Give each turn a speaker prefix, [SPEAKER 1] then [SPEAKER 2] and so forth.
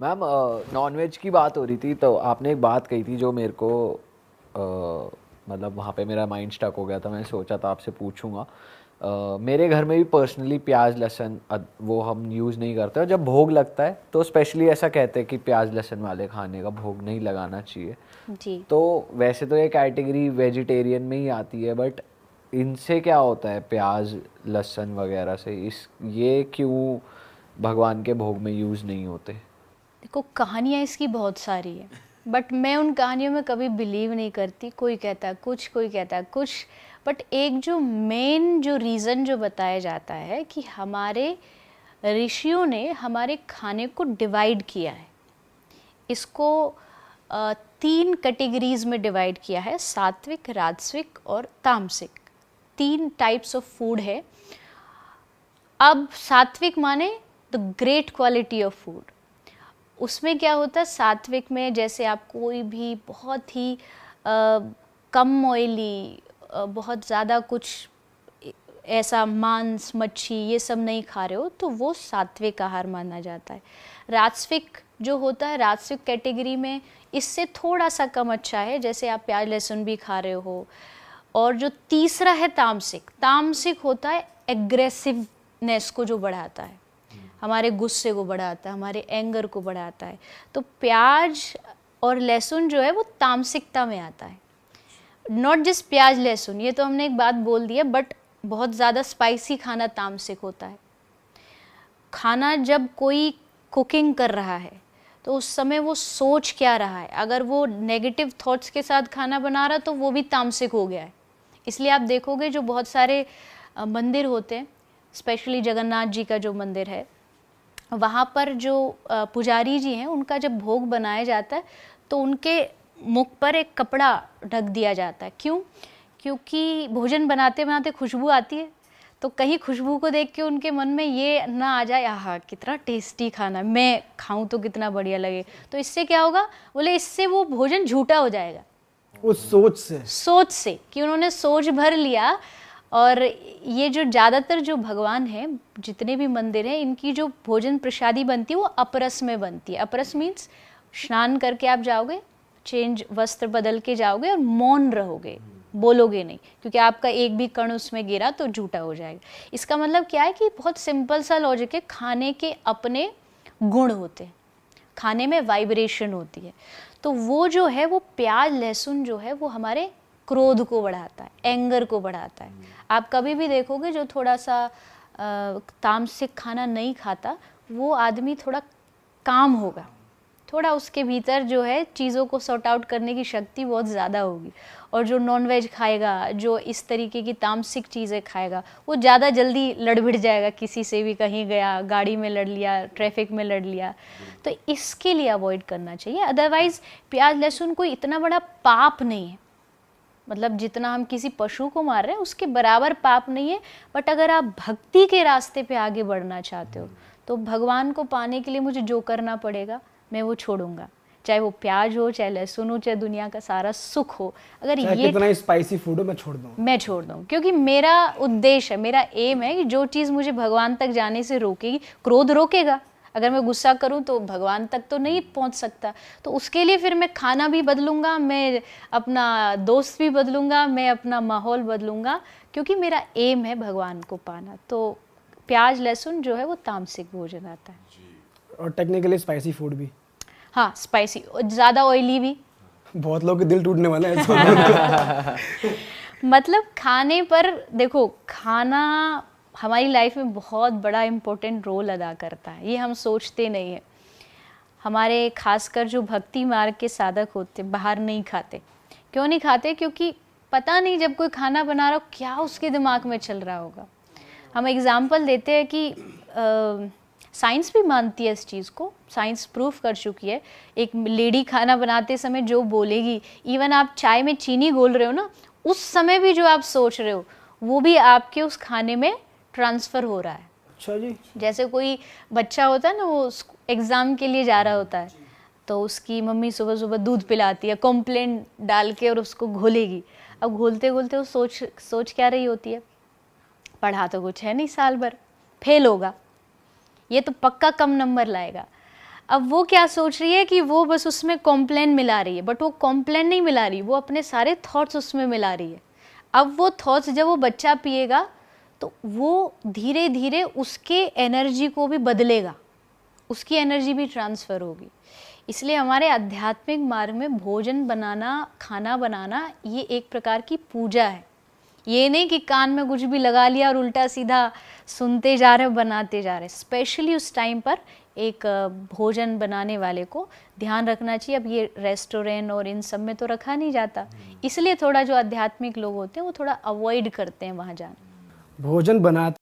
[SPEAKER 1] Ma'am non veg की बात हो रही थी तो आपने एक बात कही थी जो मेरे को मतलब वहाँ पे मेरा माइंड स्टक हो गया था, मैंने सोचा था आपसे पूछूंगा। मेरे घर में भी पर्सनली प्याज लहसुन वो हम यूज़ नहीं करते, और जब भोग लगता है तो स्पेशली ऐसा कहते हैं कि प्याज लहसुन वाले खाने का भोग नहीं लगाना चाहिए।
[SPEAKER 2] जी।
[SPEAKER 1] तो वैसे तो ये कैटेगरी वेजिटेरियन में ही आती है, बट इनसे क्या होता है प्याज लहसुन वगैरह से, इस ये क्यों भगवान के भोग में यूज़ नहीं होते?
[SPEAKER 2] देखो, कहानियाँ इसकी बहुत सारी है, बट मैं उन कहानियों में कभी बिलीव नहीं करती। कोई कहता है कुछ, कोई कहता है कुछ, बट एक जो मेन जो रीज़न जो बताया जाता है कि हमारे ऋषियों ने हमारे खाने को डिवाइड किया है। इसको 3 कैटेगरीज में डिवाइड किया है, सात्विक, राजसिक और तामसिक। 3 टाइप्स ऑफ फूड है। अब सात्विक माने the great quality of food. उसमें क्या होता है, सात्विक में जैसे आप कोई भी बहुत ही कम ऑयली, बहुत ज़्यादा कुछ ऐसा मांस मच्छी ये सब नहीं खा रहे हो, तो वो सात्विक आहार माना जाता है। राजसिक जो होता है, राजसिक कैटेगरी में इससे थोड़ा सा कम अच्छा है, जैसे आप प्याज लहसुन भी खा रहे हो। और जो तीसरा है तामसिक, तामसिक होता है एग्रेसिवनेस को जो बढ़ाता है, हमारे गुस्से को बढ़ाता है, हमारे एंगर को बढ़ाता है। तो प्याज और लहसुन जो है वो तामसिकता में आता है। नॉट जस्ट प्याज लहसुन, ये तो हमने एक बात बोल दी है, बट बहुत ज़्यादा स्पाइसी खाना तामसिक होता है। खाना जब कोई कुकिंग कर रहा है तो उस समय वो सोच क्या रहा है, अगर वो नेगेटिव थॉट्स के साथ खाना बना रहा तो वो भी तामसिक हो गया है। इसलिए आप देखोगे जो बहुत सारे मंदिर होते हैं, स्पेशली जगन्नाथ जी का जो मंदिर है, वहाँ पर जो पुजारी जी हैं उनका जब भोग बनाया जाता है तो उनके मुख पर एक कपड़ा ढक दिया जाता है। क्यों? क्योंकि भोजन बनाते बनाते खुशबू आती है, तो कहीं खुशबू को देख के उनके मन में ये ना आ जाए, आहा कितना टेस्टी खाना, मैं खाऊं तो कितना बढ़िया लगे। तो इससे क्या होगा, बोले इससे वो भोजन झूठा हो जाएगा
[SPEAKER 3] उस सोच
[SPEAKER 2] से कि उन्होंने सोच भर लिया। और ये जो ज़्यादातर जो भगवान हैं, जितने भी मंदिर हैं, इनकी जो भोजन प्रसादी बनती है वो अपरस में बनती है। अपरस मीन्स स्नान करके आप जाओगे, चेंज वस्त्र बदल के जाओगे और मौन रहोगे, बोलोगे नहीं, क्योंकि आपका एक भी कण उसमें गिरा तो झूठा हो जाएगा। इसका मतलब क्या है कि बहुत सिंपल सा लॉजिक है, खाने के अपने गुण होते हैं, खाने में वाइब्रेशन होती है। तो वो जो है वो प्याज लहसुन जो है वो हमारे क्रोध को बढ़ाता है, एंगर को बढ़ाता है। आप कभी भी देखोगे जो थोड़ा सा तामसिक खाना नहीं खाता, वो आदमी थोड़ा काम होगा, थोड़ा उसके भीतर जो है चीज़ों को सॉर्ट आउट करने की शक्ति बहुत ज़्यादा होगी। और जो नॉन वेज खाएगा, जो इस तरीके की तामसिक चीज़ें खाएगा, वो ज़्यादा जल्दी लड़ भिड़ जाएगा, किसी से भी कहीं गया, गाड़ी में लड़ लिया, ट्रैफिक में लड़ लिया। तो इसके लिए अवॉइड करना चाहिए। अदरवाइज़ प्याज लहसुन कोई इतना बड़ा पाप नहीं है, मतलब जितना हम किसी पशु को मार रहे हैं उसके बराबर पाप नहीं है। बट अगर आप भक्ति के रास्ते पे आगे बढ़ना चाहते हो तो भगवान को पाने के लिए मुझे जो करना पड़ेगा मैं वो छोड़ूंगा, चाहे वो प्याज हो, चाहे लहसुन हो, चाहे दुनिया का सारा सुख हो। अगर ये
[SPEAKER 3] कितना ही स्पाइसी फूड हो मैं छोड़ दूँ,
[SPEAKER 2] क्योंकि मेरा उद्देश्य है, मेरा एम है कि जो चीज़ मुझे भगवान तक जाने से रोकेगी, क्रोध रोकेगा, अगर मैं गुस्सा करूं तो भगवान तक तो नहीं पहुंच सकता। तो उसके लिए फिर मैं खाना भी बदलूंगा, मैं अपना दोस्त भी बदलूंगा, मैं अपना माहौल बदलूंगा, क्योंकि मेरा एम है भगवान को पाना। तो प्याज लहसुन जो है वो तामसिक भोजन आता है।
[SPEAKER 3] और टेक्निकली स्पाइसी फूड भी,
[SPEAKER 2] हाँ स्पाइसी, ज़्यादा ऑयली भी,
[SPEAKER 3] बहुत लोग के दिल टूटने वाला है
[SPEAKER 2] मतलब खाने पर देखो, खाना हमारी लाइफ में बहुत बड़ा इम्पोर्टेंट रोल अदा करता है, ये हम सोचते नहीं हैं। हमारे खासकर जो भक्ति मार्ग के साधक होते बाहर नहीं खाते। क्यों नहीं खाते? क्योंकि पता नहीं जब कोई खाना बना रहा हो क्या उसके दिमाग में चल रहा होगा। हम एग्जाम्पल देते हैं कि साइंस भी मानती है इस चीज़ को, साइंस प्रूफ कर चुकी है। एक लेडी खाना बनाते समय जो बोलेगी, इवन आप चाय में चीनी घोल रहे हो ना, उस समय भी जो आप सोच रहे हो वो भी आपके उस खाने में ट्रांसफ़र हो रहा है।
[SPEAKER 3] अच्छा जी।
[SPEAKER 2] जैसे कोई बच्चा होता है ना, वो एग्ज़ाम के लिए जा रहा होता है, तो उसकी मम्मी सुबह सुबह दूध पिलाती है कॉम्प्लेन डाल के और उसको घोलेगी। अब घोलते घोलते वो सोच क्या रही होती है, पढ़ा तो कुछ है नहीं, साल भर फेल होगा, ये तो पक्का कम नंबर लाएगा। अब वो क्या सोच रही है कि वो बस उसमें कॉम्प्लेन मिला रही है, बट वो कॉम्प्लेन नहीं मिला रही, वो अपने सारे थॉट्स उसमें मिला रही है। अब वो थॉट्स जब वो बच्चा पिएगा तो वो धीरे धीरे उसके एनर्जी को भी बदलेगा, उसकी एनर्जी भी ट्रांसफ़र होगी। इसलिए हमारे आध्यात्मिक मार्ग में भोजन बनाना, खाना बनाना, ये एक प्रकार की पूजा है। ये नहीं कि कान में कुछ भी लगा लिया और उल्टा सीधा सुनते जा रहे, बनाते जा रहे। स्पेशली उस टाइम पर एक भोजन बनाने वाले को ध्यान रखना चाहिए। अब ये रेस्टोरेंट और इन सब में तो रखा नहीं जाता, इसलिए थोड़ा जो आध्यात्मिक लोग होते हैं वो थोड़ा अवॉइड करते हैं वहाँ जाना।
[SPEAKER 3] भोजन बनाते